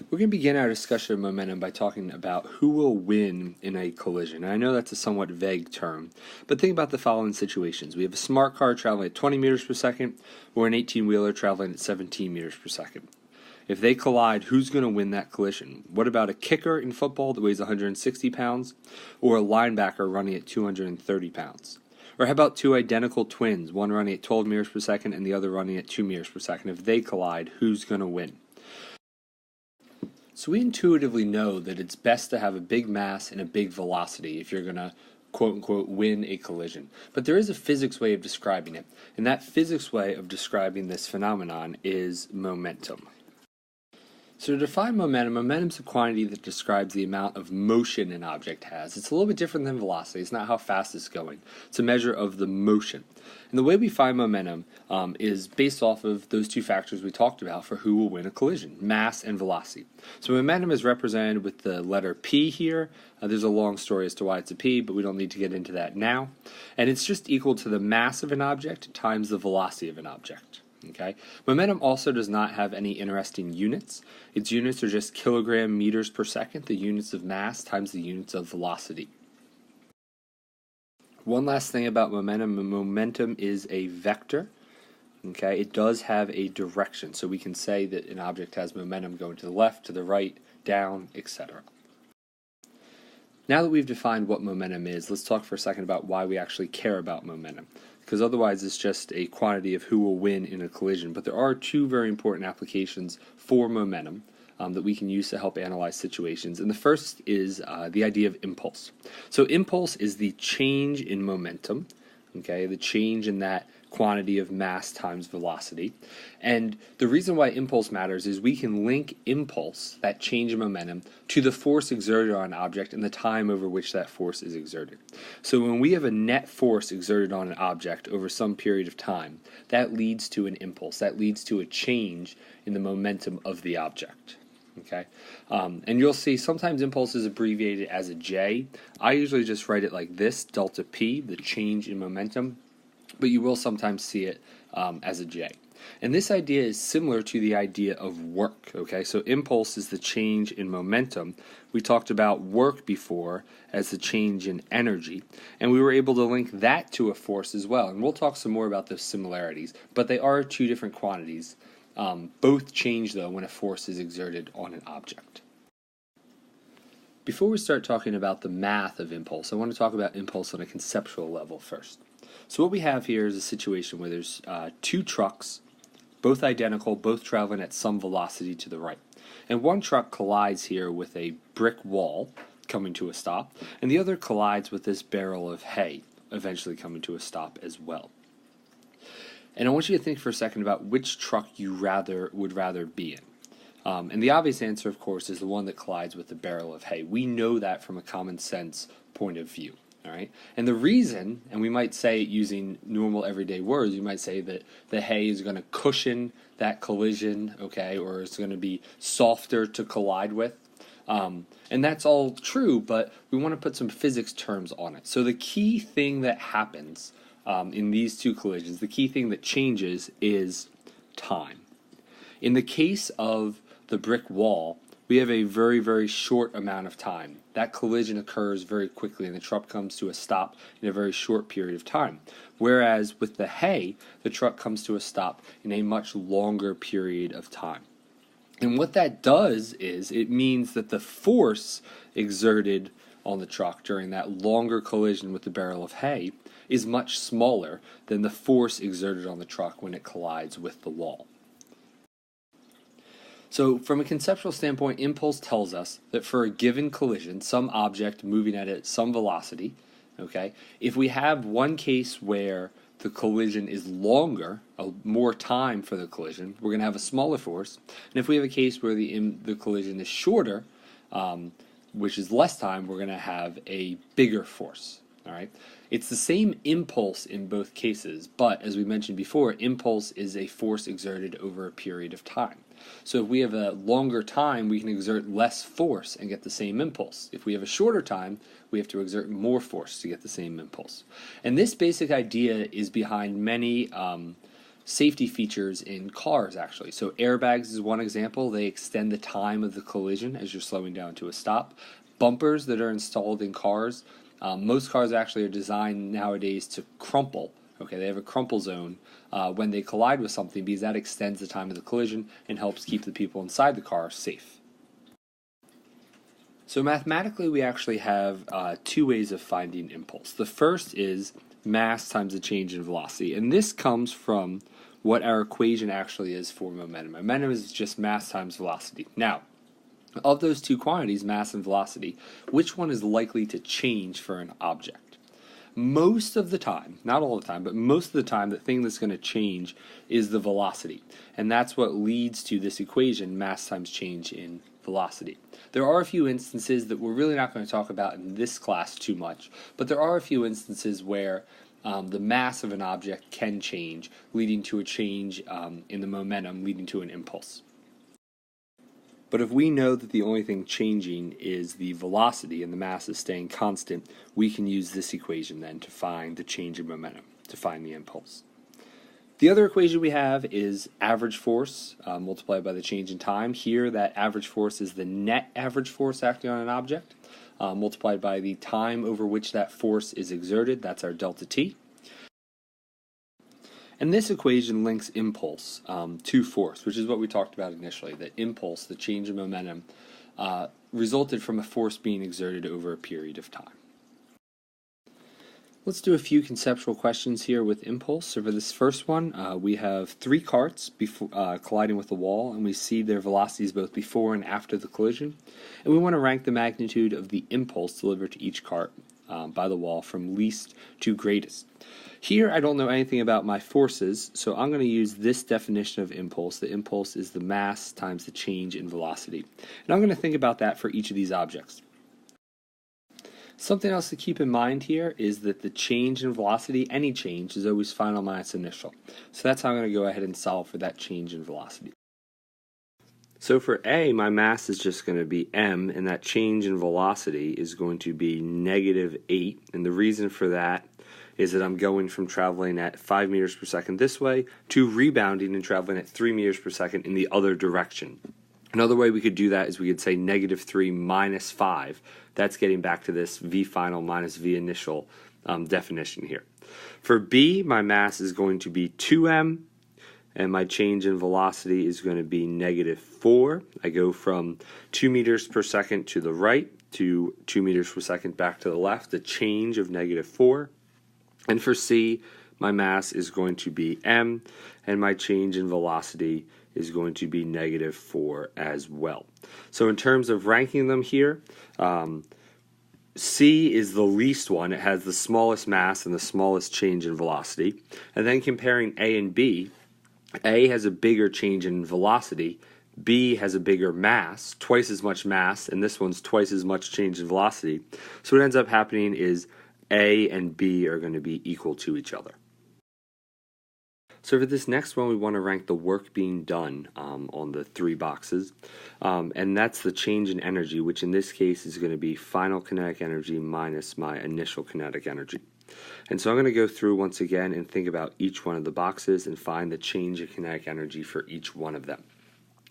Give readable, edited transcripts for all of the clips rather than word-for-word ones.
We're going to begin our discussion of momentum by talking about who will win in a collision. And I know that's a somewhat vague term, but think about the following situations. We have a smart car traveling at 20 meters per second or an 18-wheeler traveling at 17 meters per second. If they collide, who's going to win that collision? What about a kicker in football that weighs 160 pounds or a linebacker running at 230 pounds? Or how about two identical twins, one running at 12 meters per second and the other running at 2 meters per second? If they collide, who's going to win? So we intuitively know that it's best to have a big mass and a big velocity if you're going to quote-unquote win a collision. But there is a physics way of describing it, and that physics way of describing this phenomenon is momentum. So to define momentum, momentum's a quantity that describes the amount of motion an object has. It's a little bit different than velocity. It's not how fast it's going. It's a measure of the motion. And the way we find momentum is based off of those two factors we talked about for who will win a collision, mass and velocity. So momentum is represented with the letter P here. There's a long story as to why it's a P, but we don't need to get into that now. And it's just equal to the mass of an object times the velocity of an object. Okay. Momentum also does not have any interesting units. Its units are just kilogram meters per second, the units of mass times the units of velocity. One last thing about momentum. Momentum is a vector. Okay. It does have a direction, so we can say that an object has momentum going to the left, to the right, down, etc. Now that we've defined what momentum is, let's talk for a second about why we actually care about momentum. Because otherwise it's just a quantity of who will win in a collision. But there are two very important applications for momentum that we can use to help analyze situations. And the first is the idea of impulse. So impulse is the change in momentum, okay, the change in that quantity of mass times velocity. And the reason why impulse matters is we can link impulse, that change in momentum, to the force exerted on an object and the time over which that force is exerted. So when we have a net force exerted on an object over some period of time, that leads to an impulse. That leads to a change in the momentum of the object. Okay, and you'll see sometimes impulse is abbreviated as a J. I usually just write it like this, delta P, the change in momentum, but you will sometimes see it as a J. And this idea is similar to the idea of work, okay? So impulse is the change in momentum. We talked about work before as the change in energy, and we were able to link that to a force as well. And we'll talk some more about those similarities, but they are two different quantities. Both change, though, when a force is exerted on an object. Before we start talking about the math of impulse, I want to talk about impulse on a conceptual level first. So what we have here is a situation where there's two trucks, both identical, both traveling at some velocity to the right. And one truck collides here with a brick wall coming to a stop, and the other collides with this barrel of hay, eventually coming to a stop as well. And I want you to think for a second about which truck you would rather be in. And the obvious answer, of course, is the one that collides with the barrel of hay. We know that from a common sense point of view. All right, and the reason, and we might say it using normal everyday words, you might say that the hay is going to cushion that collision, okay, or it's going to be softer to collide with. And that's all true, but we want to put some physics terms on it. So the key thing that happens in these two collisions, the key thing that changes is time. In the case of the brick wall, we have a very, very short amount of time. That collision occurs very quickly and the truck comes to a stop in a very short period of time. Whereas with the hay, the truck comes to a stop in a much longer period of time. And what that does is it means that the force exerted on the truck during that longer collision with the barrel of hay is much smaller than the force exerted on the truck when it collides with the wall. So from a conceptual standpoint, impulse tells us that for a given collision, some object moving at some velocity, okay, if we have one case where the collision is longer, more time for the collision, we're going to have a smaller force. And if we have a case where the collision is shorter, which is less time, we're going to have a bigger force. All right. It's the same impulse in both cases, but as we mentioned before, impulse is a force exerted over a period of time. So if we have a longer time, we can exert less force and get the same impulse. If we have a shorter time, we have to exert more force to get the same impulse. And this basic idea is behind many safety features in cars, actually. So airbags is one example. They extend the time of the collision as you're slowing down to a stop. Bumpers that are installed in cars, most cars actually are designed nowadays to crumple. Okay, they have a crumple zone when they collide with something because that extends the time of the collision and helps keep the people inside the car safe. So mathematically, we actually have two ways of finding impulse. The first is mass times the change in velocity, and this comes from what our equation actually is for momentum. Momentum is just mass times velocity. Now, of those two quantities, mass and velocity, which one is likely to change for an object? Most of the time, not all the time, but most of the time, the thing that's going to change is the velocity. And that's what leads to this equation, mass times change in velocity. There are a few instances that we're really not going to talk about in this class too much, but there are a few instances where the mass of an object can change, leading to a change in the momentum, leading to an impulse. But if we know that the only thing changing is the velocity and the mass is staying constant, we can use this equation then to find the change in momentum, to find the impulse. The other equation we have is average force multiplied by the change in time. Here, that average force is the net average force acting on an object multiplied by the time over which that force is exerted. That's our delta T. And this equation links impulse to force, which is what we talked about initially, that impulse, the change in momentum, resulted from a force being exerted over a period of time. Let's do a few conceptual questions here with impulse. So for this first one, we have three carts colliding with the wall, and we see their velocities both before and after the collision. And we want to rank the magnitude of the impulse delivered to each cart by the wall from least to greatest. Here I don't know anything about my forces, so I'm going to use this definition of impulse. The impulse is the mass times the change in velocity. And I'm going to think about that for each of these objects. Something else to keep in mind here is that the change in velocity, any change, is always final minus initial. So that's how I'm going to go ahead and solve for that change in velocity. So for A, my mass is just going to be m, and that change in velocity is going to be -8. And the reason for that is that I'm going from traveling at 5 meters per second this way to rebounding and traveling at 3 meters per second in the other direction. Another way we could do that is we could say -3 minus 5. That's getting back to this v final minus v initial definition here. For B, my mass is going to be 2m, and my change in velocity is going to be -4. I go from 2 meters per second to the right to 2 meters per second back to the left, a change of -4. And for C, my mass is going to be m, and my change in velocity is going to be -4 as well. So in terms of ranking them here, C is the least one. It has the smallest mass and the smallest change in velocity. And then comparing A and B, A has a bigger change in velocity, B has a bigger mass, twice as much mass, and this one's twice as much change in velocity. So what ends up happening is A and B are going to be equal to each other. So for this next one, we want to rank the work being done on the three boxes, and that's the change in energy, which in this case is going to be final kinetic energy minus my initial kinetic energy. And so I'm going to go through once again and think about each one of the boxes and find the change in kinetic energy for each one of them.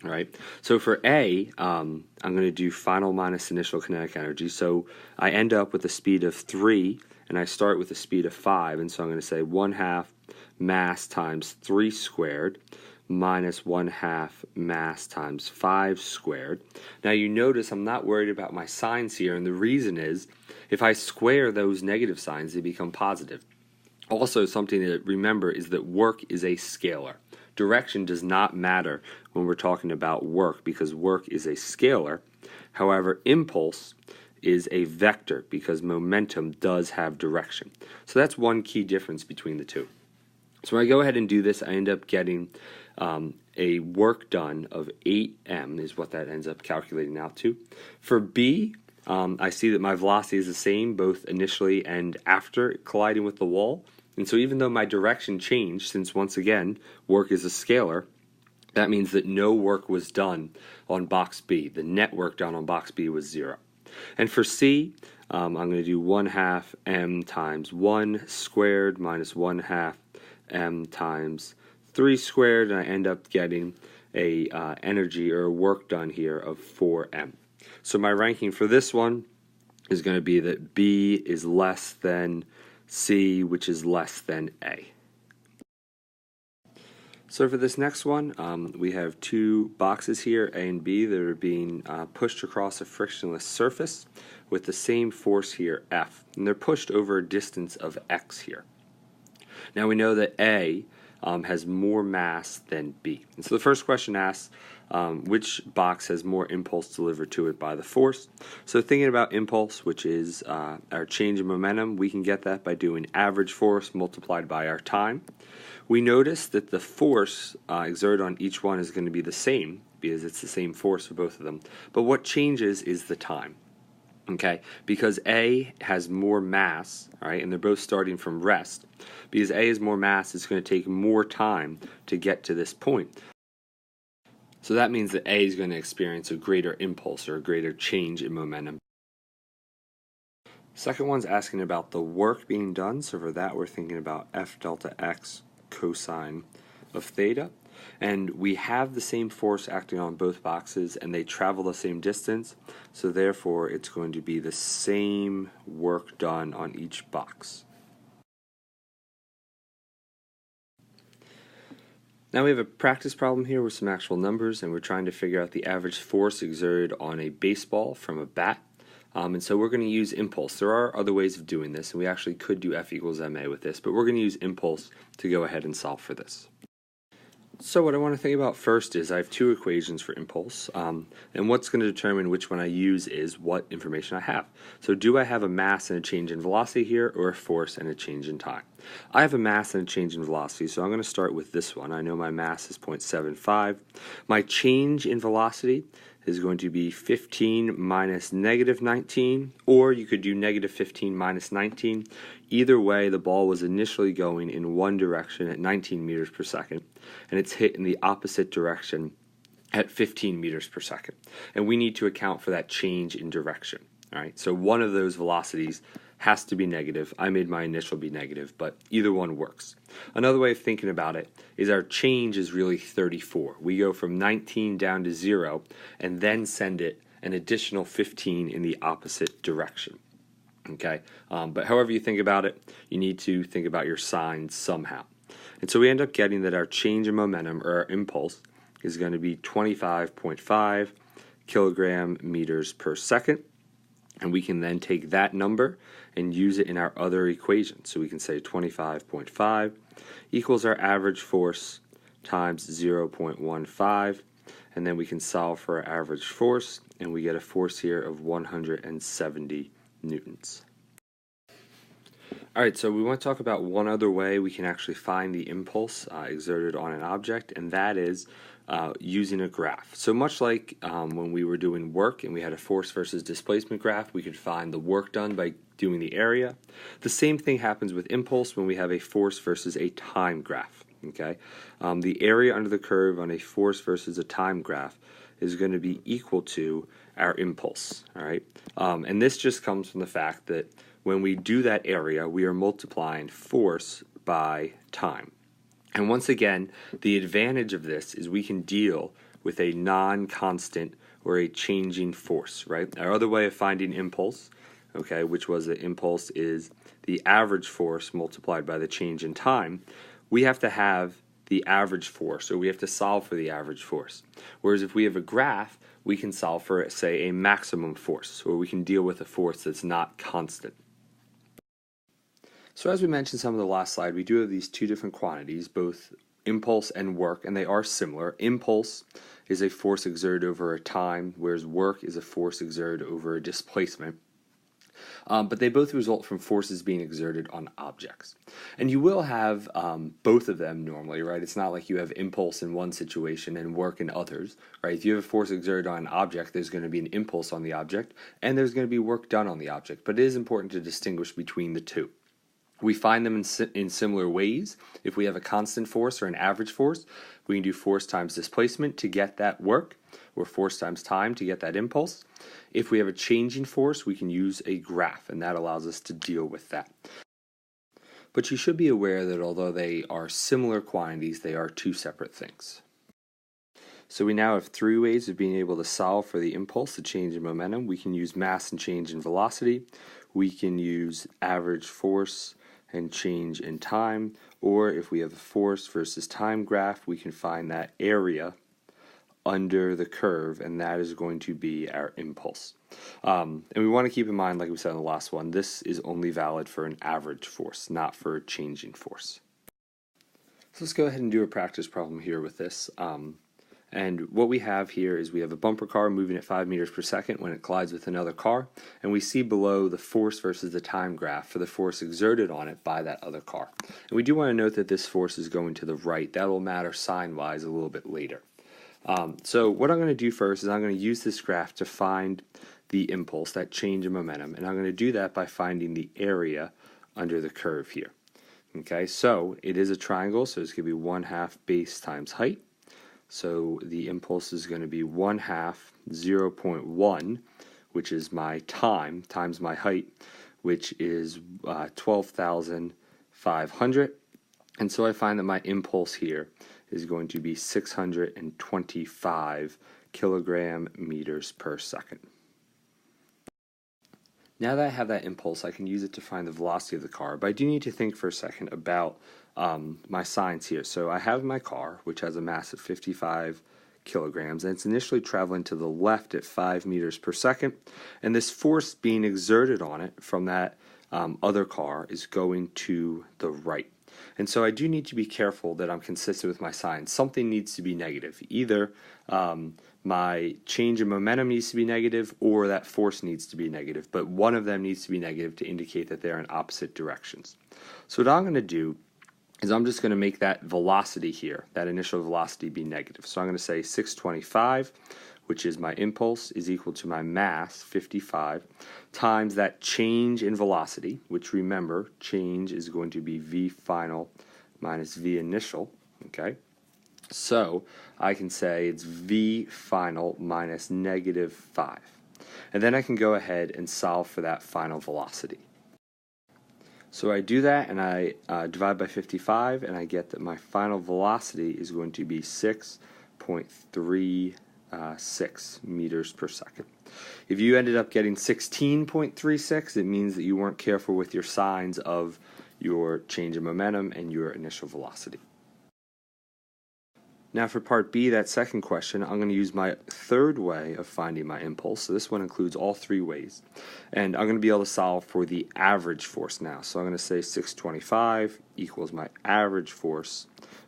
All right, so for A, I'm going to do final minus initial kinetic energy. So I end up with a speed of 3, and I start with a speed of 5, and so I'm going to say 1/2 mass times 3 squared minus 1/2 mass times 5 squared. Now you notice I'm not worried about my signs here, and the reason is if I square those negative signs, they become positive. Also, something to remember is that work is a scalar. Direction does not matter when we're talking about work because work is a scalar. However, impulse is a vector because momentum does have direction. So that's one key difference between the two. So when I go ahead and do this, I end up getting a work done of 8m is what that ends up calculating out to. For B, I see that my velocity is the same both initially and after colliding with the wall. And so even though my direction changed, since once again, work is a scalar, that means that no work was done on box B. The net work done on box B was 0. And for C, I'm going to do 1/2 m times 1 squared minus 1/2 m times 3 squared, and I end up getting a energy or work done here of 4m. So my ranking for this one is going to be that B is less than C, which is less than A. So for this next one, we have 2 boxes here, A and B, that are being pushed across a frictionless surface with the same force here, F, and they're pushed over a distance of x here. Now we know that A has more mass than B. And so the first question asks, which box has more impulse delivered to it by the force? So thinking about impulse, which is our change in momentum, we can get that by doing average force multiplied by our time. We notice that the force exerted on each one is going to be the same because it's the same force for both of them. But what changes is the time. Okay, because A has more mass, all right, and they're both starting from rest. Because A has more mass, it's going to take more time to get to this point. So that means that A is going to experience a greater impulse or a greater change in momentum. Second one's asking about the work being done. So for that, we're thinking about F delta x cosine of theta. And we have the same force acting on both boxes, and they travel the same distance, so therefore it's going to be the same work done on each box. Now we have a practice problem here with some actual numbers, and we're trying to figure out the average force exerted on a baseball from a bat. And so we're going to use impulse. There are other ways of doing this, and we actually could do F equals ma with this, but we're going to use impulse to go ahead and solve for this. So what I want to think about first is I have 2 equations for impulse, and what's going to determine which one I use is what information I have. So do I have a mass and a change in velocity here, or a force and a change in time? I have a mass and a change in velocity, so I'm going to start with this one. I know my mass is 0.75. My change in velocity is going to be 15 minus negative 19, or you could do negative 15 minus 19. Either way, the ball was initially going in one direction at 19 meters per second, and it's hit in the opposite direction at 15 meters per second. And we need to account for that change in direction. All right, so one of those velocities has to be negative. I made my initial be negative, but either one works. Another way of thinking about it is our change is really 34. We go from 19 down to 0 and then send it an additional 15 in the opposite direction. Okay, but however you think about it, you need to think about your signs somehow. And so we end up getting that our change in momentum, or our impulse, is going to be 25.5 kilogram meters per second. And we can then take that number and use it in our other equation. So we can say 25.5 equals our average force times 0.15. And then we can solve for our average force, and we get a force here of 170 newtons. Alright, so we want to talk about one other way we can actually find the impulse exerted on an object, and that is using a graph. So much like when we were doing work and we had a force versus displacement graph, we could find the work done by doing the area. The same thing happens with impulse when we have a force versus a time graph. Okay, the area under the curve on a force versus a time graph is going to be equal to our impulse. All right, and this just comes from the fact that when we do that area, we are multiplying force by time. And once again, the advantage of this is we can deal with a non-constant or a changing force, right? Our other way of finding impulse, okay, which was that impulse is the average force multiplied by the change in time, we have to have the average force, or we have to solve for the average force. Whereas if we have a graph, we can solve for, say, a maximum force, or we can deal with a force that's not constant. So as we mentioned some of the last slide, we do have these 2 different quantities, both impulse and work, and they are similar. Impulse is a force exerted over a time, whereas work is a force exerted over a displacement. But they both result from forces being exerted on objects. And you will have both of them normally, right? It's not like you have impulse in one situation and work in others, right? If you have a force exerted on an object, there's going to be an impulse on the object, and there's going to be work done on the object. But it is important to distinguish between the 2. We find them in similar ways. If we have a constant force or an average force, we can do force times displacement to get that work, or force times time to get that impulse. If we have a changing force, we can use a graph, and that allows us to deal with that. But you should be aware that although they are similar quantities, they are two separate things. So we now have three ways of being able to solve for the impulse, the change in momentum. We can use mass and change in velocity. We can use average force and change in time. Or if we have a force versus time graph, we can find that area under the curve, and that is going to be our impulse. And we want to keep in mind, like we said in the last one, this is only valid for an average force, not for a changing force. So let's go ahead and do a practice problem here with this. And what we have here is we have a bumper car moving at 5 meters per second when it collides with another car, and we see below the force versus the time graph for the force exerted on it by that other car. And we do want to note that this force is going to the right. That will matter sign-wise a little bit later. So what I'm going to do first is I'm going to use this graph to find the impulse, that change in momentum, and I'm going to do that by finding the area under the curve here. Okay, so it is a triangle, so it's going to be 1/2 base times height. So the impulse is going to be 1/2 0.1, which is my time, times my height, which is 12,500. And so I find that my impulse here is going to be 625 kilogram meters per second. Now that I have that impulse, I can use it to find the velocity of the car, but I do need to think for a second about my signs here. So I have my car, which has a mass of 55 kilograms, and it's initially traveling to the left at 5 meters per second, and this force being exerted on it from that other car is going to the right. And so I do need to be careful that I'm consistent with my signs. Something needs to be negative. Either my change in momentum needs to be negative, or that force needs to be negative, but one of them needs to be negative to indicate that they're in opposite directions. So what I'm going to do is I'm just going to make that velocity here, that initial velocity, be negative. So I'm going to say 625, which is my impulse, is equal to my mass, 55, times that change in velocity, which remember, change is going to be v final minus v initial, okay? So I can say it's v final minus -5. And then I can go ahead and solve for that final velocity. So I do that, and I divide by 55, and I get that my final velocity is going to be 6.36 meters per second. If you ended up getting 16.36, it means that you weren't careful with your signs of your change in momentum and your initial velocity. Now for part B, that second question, I'm going to use my third way of finding my impulse. So this one includes all three ways. And I'm going to be able to solve for the average force now. So I'm going to say 625 equals my average force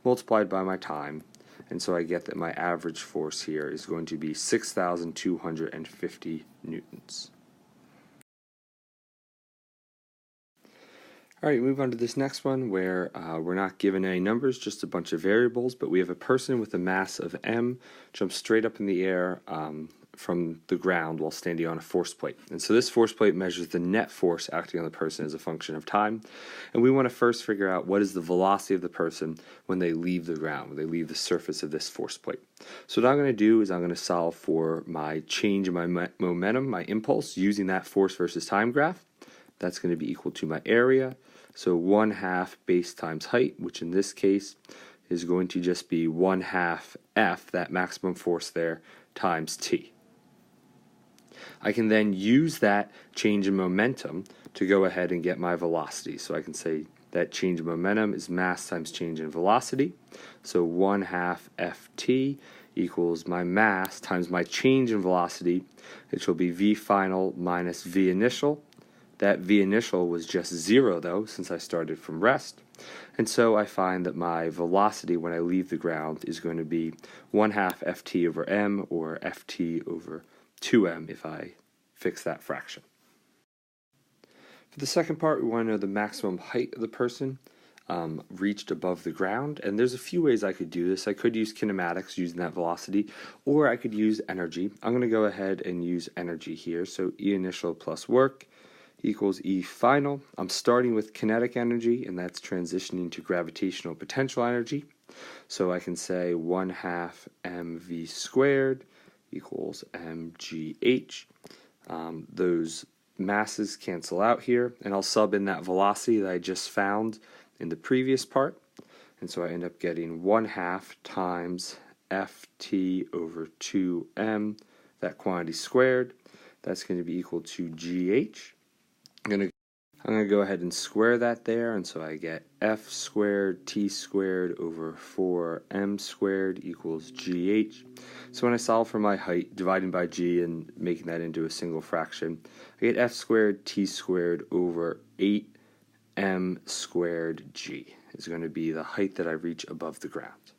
multiplied by my time. And so I get that my average force here is going to be 6,250 newtons. All right, move on to this next one where we're not given any numbers, just a bunch of variables, but we have a person with a mass of m jump straight up in the air from the ground while standing on a force plate. And so this force plate measures the net force acting on the person as a function of time. And we want to first figure out what is the velocity of the person when they leave the ground, when they leave the surface of this force plate. So what I'm going to do is I'm going to solve for my change in my momentum, my impulse, using that force versus time graph. That's going to be equal to my area. So 1/2 base times height, which in this case is going to just be 1/2 F, that maximum force there, times T. I can then use that change in momentum to go ahead and get my velocity. So I can say that change in momentum is mass times change in velocity. So 1/2 Ft equals my mass times my change in velocity, which will be v final minus v initial. That v initial was just 0 though, since I started from rest. And so I find that my velocity when I leave the ground is going to be 1/2 Ft over m, or Ft over 2m if I fix that fraction. For the second part, we want to know the maximum height of the person reached above the ground. And there's a few ways I could do this. I could use kinematics using that velocity, or I could use energy. I'm going to go ahead and use energy here. So E initial plus work equals E final. I'm starting with kinetic energy, and that's transitioning to gravitational potential energy. So I can say 1/2 mv squared equals mgh. Those masses cancel out here, and I'll sub in that velocity that I just found in the previous part. And so I end up getting 1/2 times ft over 2m, that quantity squared. That's going to be equal to gh. I'm going to go ahead and square that there, and so I get f squared t squared over 4m squared equals gh. So when I solve for my height, dividing by g and making that into a single fraction, I get f squared t squared over 8m squared g is going to be the height that I reach above the ground.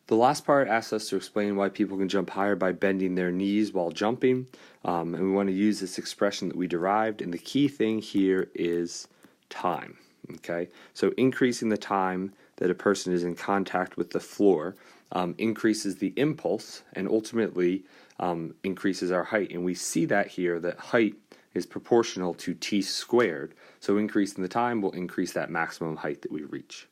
The last part asks us to explain why people can jump higher by bending their knees while jumping, and we want to use this expression that we derived, and the key thing here is time. Okay, so increasing the time that a person is in contact with the floor increases the impulse and ultimately increases our height, and we see that here, that height is proportional to t squared, so increasing the time will increase that maximum height that we reach.